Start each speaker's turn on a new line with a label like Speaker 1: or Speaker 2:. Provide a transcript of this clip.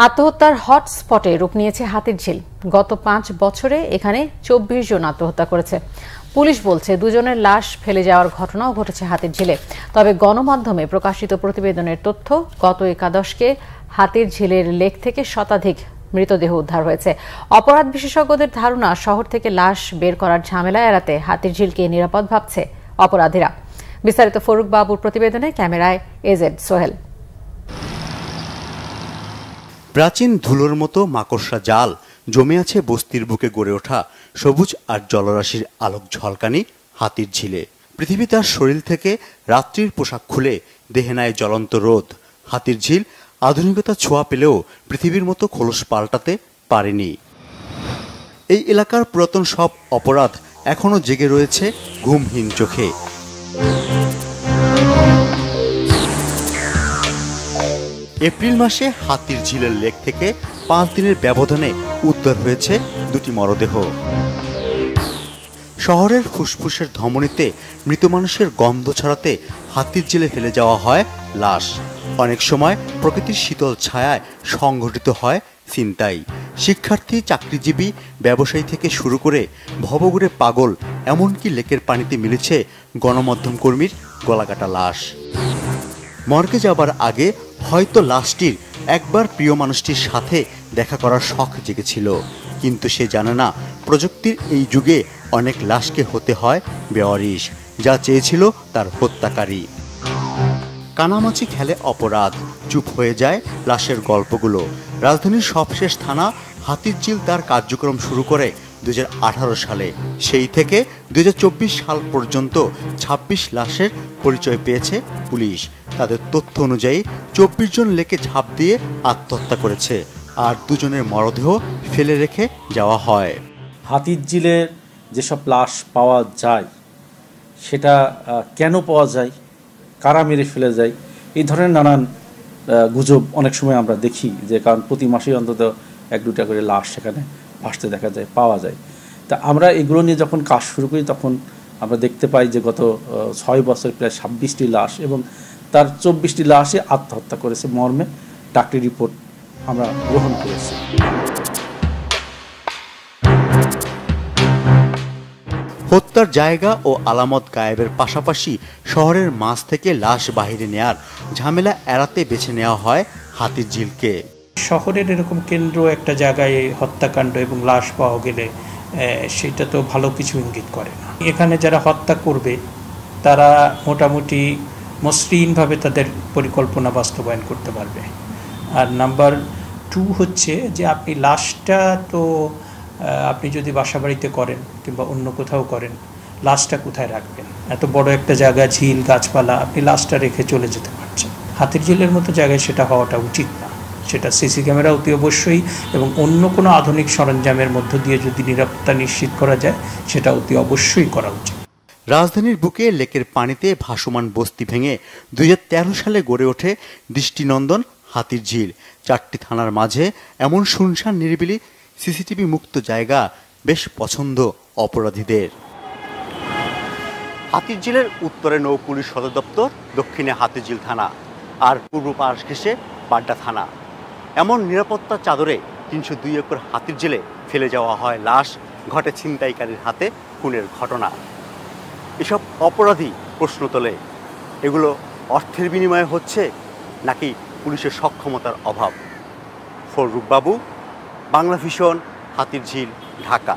Speaker 1: আত্মহত্যার হটস্পটে রূপ নিয়েছে হাতিরঝিল। গত 5 বছরে এখানে 24 জন আত্মহত্যা করেছে। পুলিশ বলছে দুজনের লাশ ফেলে যাওয়ার ঘটনাও ঘটেছে হাতিরঝিলে। তবে গণমাধ্যমে প্রকাশিত প্রতিবেদনের তথ্য, গত একাদশকে হাতিরঝিলের লেক থেকে শতাধিক মৃতদেহ উদ্ধার হয়েছে। অপরাধ বিশেষজ্ঞদের ধারণা, শহর থেকে লাশ বের করার ঝামেলা এড়াতে হাতিরঝিলকে নিরাপদ ভাবছে অপরাধীরা। বিস্তারিত ফরুক বাবুর প্রতিবেদনে, ক্যামেরায় এজেড সোহেল।
Speaker 2: প্রাচীন ধুলোর মতো মাকড়সা জাল জমে আছে বস্তির বুকে গড়ে ওঠা সবুজ আর জলরাশির আলোক ঝলকানি হাতিরঝিলে। পৃথিবী তার শরীর থেকে রাত্রির পোশাক খুলে দেহে নেয় জ্বলন্ত রোদ। হাতিরঝিল আধুনিকতা ছোঁয়া পেলেও পৃথিবীর মতো খোলস পাল্টাতে পারেনি। এই এলাকার পুরাতন সব অপরাধ এখনো জেগে রয়েছে ঘুমহীন চোখে। এপ্রিল মাসে হাতিরঝিলের লেক থেকে 5 দিনের ব্যবধানে উদ্ধার হয়েছে 2টি মরদেহ। শহরের ফুসফুসের ধমনীতে মৃত মানুষের গন্ধ ছড়াতে হাতিরঝিলে ফেলে যাওয়া হয় লাশ। অনেক সময় প্রকৃতির শীতল ছায়ায় সংঘটিত হয় ছিনতাই। শিক্ষার্থী, চাকরিজীবী, ব্যবসায়ী থেকে শুরু করে ভবঘুরে পাগল, এমনকি লেকের পানিতে মিলেছে গণমাধ্যম কর্মীর গলাকাটা লাশ। মর্গে যাবার আগে হয়তো লাশটির একবার প্রিয় মানুষটির সাথে দেখা করার শখ জেগেছিল, কিন্তু সে জানে না প্রযুক্তির এই যুগে অনেক লাশকে হতে হয় বেওয়ারিশ, যা চেয়েছিল তার হত্যাকারী। কানামাছি খেলে অপরাধ, চুপ হয়ে যায় লাশের গল্পগুলো। রাজধানীর সবশেষ থানা হাতিরঝিল তার কার্যক্রম শুরু করে 2018 সালে। সেই থেকে 2024 সাল পর্যন্ত 26 লাশের পরিচয় পেয়েছে পুলিশ। তাদের তথ্য অনুযায়ী 24 জন লেকে ঝাঁপ দিয়ে আত্মহত্যা করেছে, আর 2 জনের মরদেহ ফেলে রেখে যাওয়া হয়।
Speaker 3: হাতিরঝিলের যেসব লাশ পাওয়া যায়, সেটা কেন পাওয়া যায়, কারা মেরে ফেলে যায়, এই ধরনের নানান গুজব অনেক সময় আমরা দেখি, যে কারণ প্রতি মাসেই অন্তত 1-2টা করে লাশ সেখানে ভাসতে দেখা যায়, পাওয়া যায়। তা আমরা এগুলো নিয়ে যখন কাজ শুরু করি, তখন আমরা দেখতে পাই যে গত 6 বছর প্রায় 26টি লাশ এবং তার 24টি লাশে আত্মহত্যা করেছে মর্মে ডাক্তারি রিপোর্ট আমরা গ্রহণ করেছি।
Speaker 2: হত্যার জায়গা ও আলামত গায়েবের পাশাপাশি শহরের মাঝ থেকে লাশ বাহিরে নেয়ার ঝামেলা এড়াতে বেছে নেওয়া হয় হাতিরঝিলকে।
Speaker 4: শহরের এরকম কেন্দ্র একটা জায়গায় হত্যাকাণ্ড এবং লাশ পাওয়া গেলে সেটা তো ভালো কিছু ইঙ্গিত করে না। এখানে যারা হত্যা করবে তারা মোটামুটি মসৃণভাবে তাদের পরিকল্পনা বাস্তবায়ন করতে পারবে। আর নাম্বার 2 হচ্ছে যে আপনি লাশটা তো আপনি যদি বাসা বাড়িতে করেন কিংবা অন্য কোথাও করেন, লাশটা কোথায় রাখবেন? এত বড় একটা জায়গা, ঝিল, গাছপালা, আপনি লাশটা রেখে চলে যেতে পারছেন। হাতিরঝিলের মতো জায়গায় সেটা হওয়াটা উচিত না। সেটা সিসি ক্যামেরা অতি অবশ্যই এবং অন্য কোনো আধুনিক সরঞ্জামের মধ্য দিয়ে যদি নিরাপত্তা নিশ্চিত করা যায়, সেটা অতি অবশ্যই করা উচিত।
Speaker 2: রাজধানীর বুকে লেকের পানিতে ভাসমান বস্তি ভেঙে 2013 সালে গড়ে ওঠে দৃষ্টিনন্দন হাতিরঝিল। 4টি থানার মাঝে এমন শুনশান নিরিবিলি সিসিটিভি মুক্ত জায়গা বেশ পছন্দ অপরাধীদের। হাতিরঝিলের উত্তরে নৌ পুলিশ সদর দপ্তর, দক্ষিণে হাতিরঝিল থানা, আর পূর্ব পাশ ঘেঁষে বাড্ডা থানা। এমন নিরাপত্তা চাদরে 302 একর হাতিরঝিলে ফেলে যাওয়া হয় লাশ, ঘটে ছিনতাইকারীর হাতে খুনের ঘটনা। এসব অপরাধী প্রশ্ন তোলে, এগুলো অর্থের বিনিময়ে হচ্ছে নাকি পুলিশের সক্ষমতার অভাব? ফরুক বাবু, বাংলা ভিশন, হাতিরঝিল, ঢাকা।